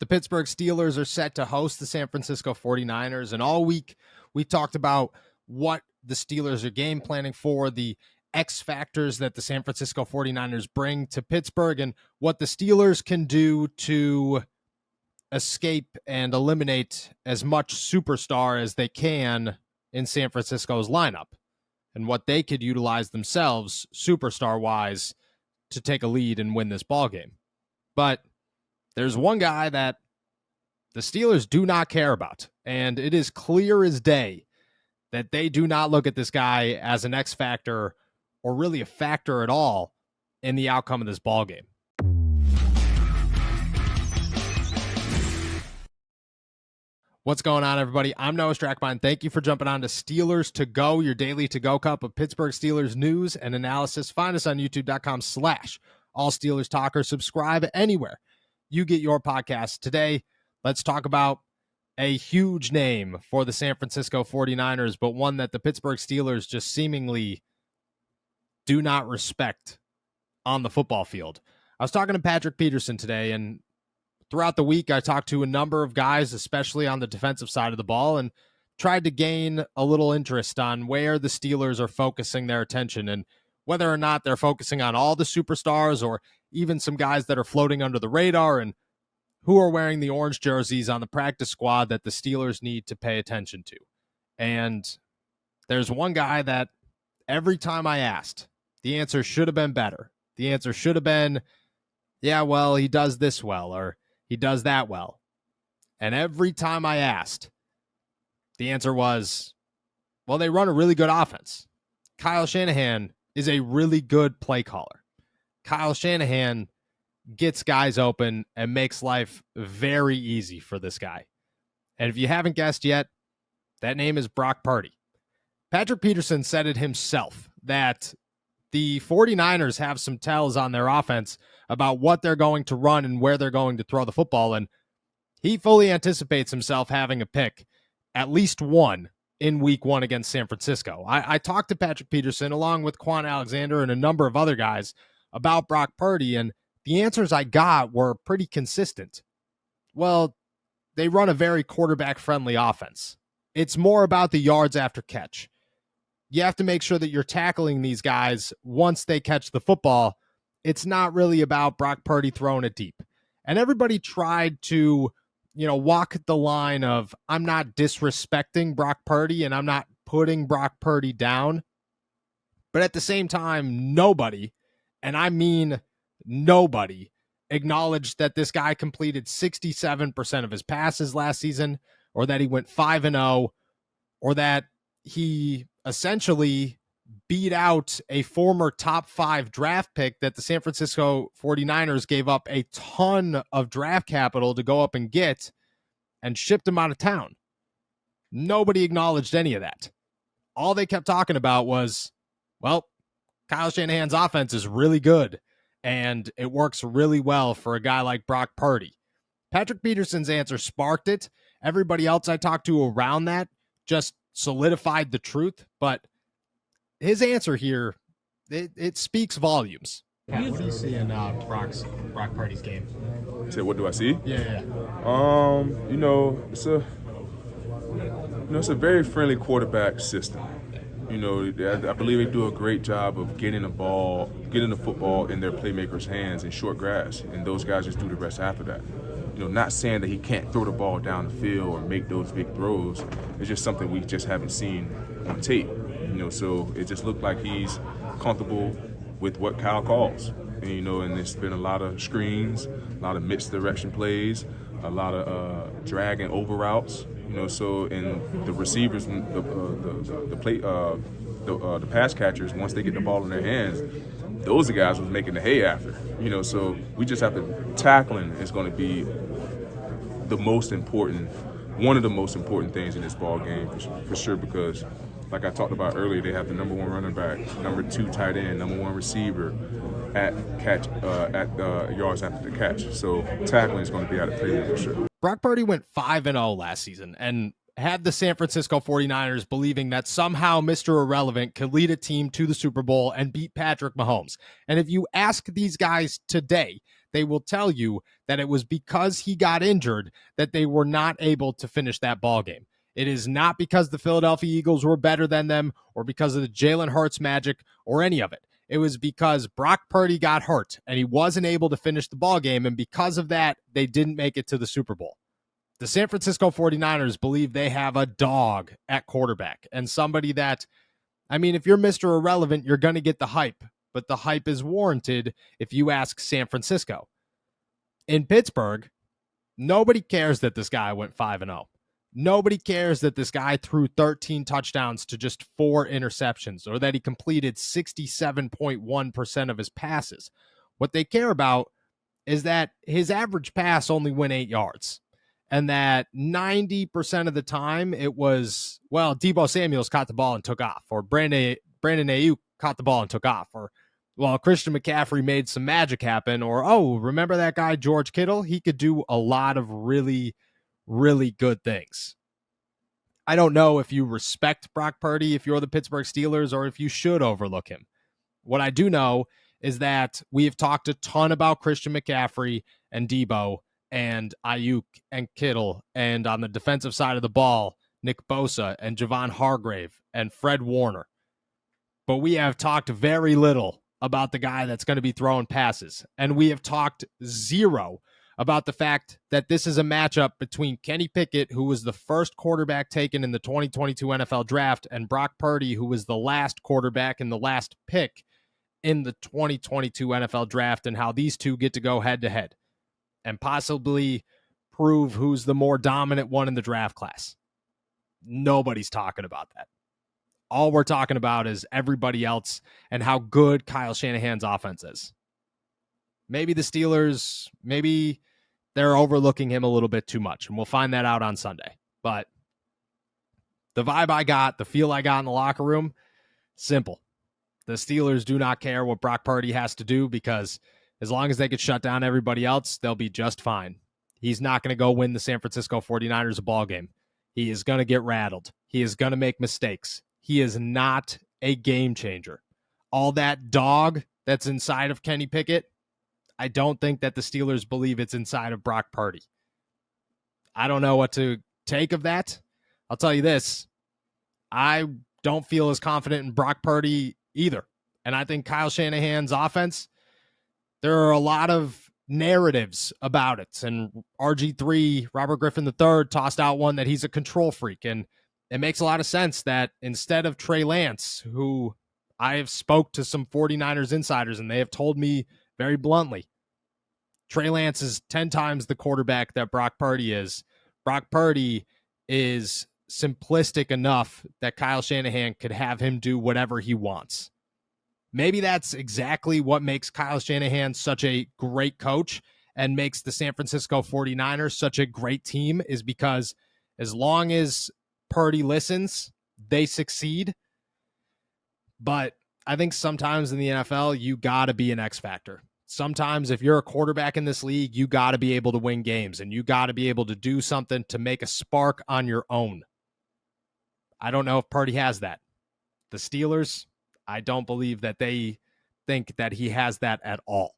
The Pittsburgh Steelers are set to host the San Francisco 49ers, and all week we talked about what the Steelers are game planning for, the X factors that the San Francisco 49ers bring to Pittsburgh, and what the Steelers can do to escape and eliminate as much superstar as they can in San Francisco's lineup, and what they could utilize themselves superstar-wise to take a lead and win this ballgame. But there's one guy that the Steelers do not care about, and it is clear as day that they do not look at this guy as an X factor or really a factor at all in the outcome of this ballgame. What's going on, everybody? I'm Noah Strackbine. Thank you for jumping on to Steelers To Go, your daily to-go cup of Pittsburgh Steelers news and analysis. Find us on youtube.com/allsteelerstalker. Subscribe anywhere you get your podcast. Today, let's talk about a huge name for the San Francisco 49ers, but one that the Pittsburgh Steelers just seemingly do not respect on the football field. I was talking to Patrick Peterson today, and throughout the week, I talked to a number of guys, especially on the defensive side of the ball, and tried to gain a little interest on where the Steelers are focusing their attention and whether or not they're focusing on all the superstars or even some guys that are floating under the radar and who are wearing the orange jerseys on the practice squad that the Steelers need to pay attention to. And there's one guy that every time I asked, the answer should have been better. The answer should have been, yeah, well, he does this well, or he does that well. And every time I asked, the answer was, well, they run a really good offense. Kyle Shanahan is a really good play caller. Kyle Shanahan gets guys open and makes life very easy for this guy. And if you haven't guessed yet, that name is Brock Purdy. Patrick Peterson said it himself that the 49ers have some tells on their offense about what they're going to run and where they're going to throw the football, and he fully anticipates himself having a pick, at least one, in week one against San Francisco. I talked to Patrick Peterson along with Quan Alexander and a number of other guys about Brock Purdy, and the answers I got were pretty consistent. Well, they run a very quarterback-friendly offense. It's more about the yards after catch. You have to make sure that you're tackling these guys once they catch the football. It's not really about Brock Purdy throwing it deep. And everybody tried to, walk the line of, I'm not disrespecting Brock Purdy and I'm not putting Brock Purdy down. But at the same time, nobody, and I mean nobody, acknowledged that this guy completed 67% of his passes last season, or that he went 5-0, or that he essentially beat out a former top 5 draft pick that the San Francisco 49ers gave up a ton of draft capital to go up and get and shipped him out of town. Nobody acknowledged any of that. All they kept talking about was, well, Kyle Shanahan's offense is really good and it works really well for a guy like Brock Purdy. Patrick Peterson's answer sparked it. Everybody else I talked to around that just solidified the truth, but his answer here, it speaks volumes. What do you see in Brock Purdy's game? So what do I see? Yeah. It's a very friendly quarterback system. I believe they do a great job of getting the football in their playmakers' hands in short grass, and those guys just do the rest after that. Not saying that he can't throw the ball down the field or make those big throws. It's just something we just haven't seen on tape. So it just looked like he's comfortable with what Kyle calls. And it's been a lot of screens, a lot of misdirection plays, a lot of drag and over routes. So and the receivers, the pass catchers, once they get the ball in their hands, those are guys who's making the hay after. So we just have to tackling is going to be one of the most important things in this ball game for sure, because like I talked about earlier, they have the number 1 running back, number 2 tight end, number 1 receiver at yards after the catch. So tackling is going to be out of play for sure. Brock Purdy went 5-0 last season and had the San Francisco 49ers believing that somehow Mr. Irrelevant could lead a team to the Super Bowl and beat Patrick Mahomes. And if you ask these guys today, they will tell you that it was because he got injured that they were not able to finish that ball game. It is not because the Philadelphia Eagles were better than them or because of the Jalen Hurts magic or any of it. It was because Brock Purdy got hurt and he wasn't able to finish the ball game, and because of that, they didn't make it to the Super Bowl. The San Francisco 49ers believe they have a dog at quarterback and somebody that, I mean, if you're Mr. Irrelevant, you're going to get the hype, but the hype is warranted if you ask San Francisco. In Pittsburgh, nobody cares that this guy went 5-0. Nobody cares that this guy threw 13 touchdowns to just 4 interceptions or that he completed 67.1% of his passes. What they care about is that his average pass only went 8 yards and that 90% of the time it was, well, Deebo Samuels caught the ball and took off, or Brandon Ayuk caught the ball and took off, or, well, Christian McCaffrey made some magic happen, or, oh, remember that guy George Kittle? He could do a lot of really good things. I don't know if you respect Brock Purdy if you're the Pittsburgh Steelers or if you should overlook him. What I do know is that we have talked a ton about Christian McCaffrey and Deebo and Ayuk and Kittle, and on the defensive side of the ball, Nick Bosa and Javon Hargrave and Fred Warner. But we have talked very little about the guy that's going to be throwing passes, and we have talked zero about the fact that this is a matchup between Kenny Pickett, who was the first quarterback taken in the 2022 NFL Draft, and Brock Purdy, who was the last quarterback and the last pick in the 2022 NFL Draft, and how these two get to go head-to-head and possibly prove who's the more dominant one in the draft class. Nobody's talking about that. All we're talking about is everybody else and how good Kyle Shanahan's offense is. Maybe the Steelers, maybe they're overlooking him a little bit too much, and we'll find that out on Sunday. But the vibe I got, the feel I got in the locker room, simple. The Steelers do not care what Brock Purdy has to do, because as long as they could shut down everybody else, they'll be just fine. He's not going to go win the San Francisco 49ers a ball game. He is going to get rattled. He is going to make mistakes. He is not a game changer. All that dog that's inside of Kenny Pickett, I don't think that the Steelers believe it's inside of Brock Purdy. I don't know what to take of that. I'll tell you this. I don't feel as confident in Brock Purdy either. And I think Kyle Shanahan's offense, there are a lot of narratives about it. And RG3, Robert Griffin III, tossed out one that he's a control freak. And it makes a lot of sense that instead of Trey Lance, who I have spoke to some 49ers insiders, and they have told me very bluntly, Trey Lance is 10 times the quarterback that Brock Purdy is. Brock Purdy is simplistic enough that Kyle Shanahan could have him do whatever he wants. Maybe that's exactly what makes Kyle Shanahan such a great coach and makes the San Francisco 49ers such a great team, is because as long as Purdy listens, they succeed. But I think sometimes in the NFL, you got to be an X factor. Sometimes if you're a quarterback in this league, you got to be able to win games, and you got to be able to do something to make a spark on your own. I don't know if Purdy has that. The Steelers, I don't believe that they think that he has that at all.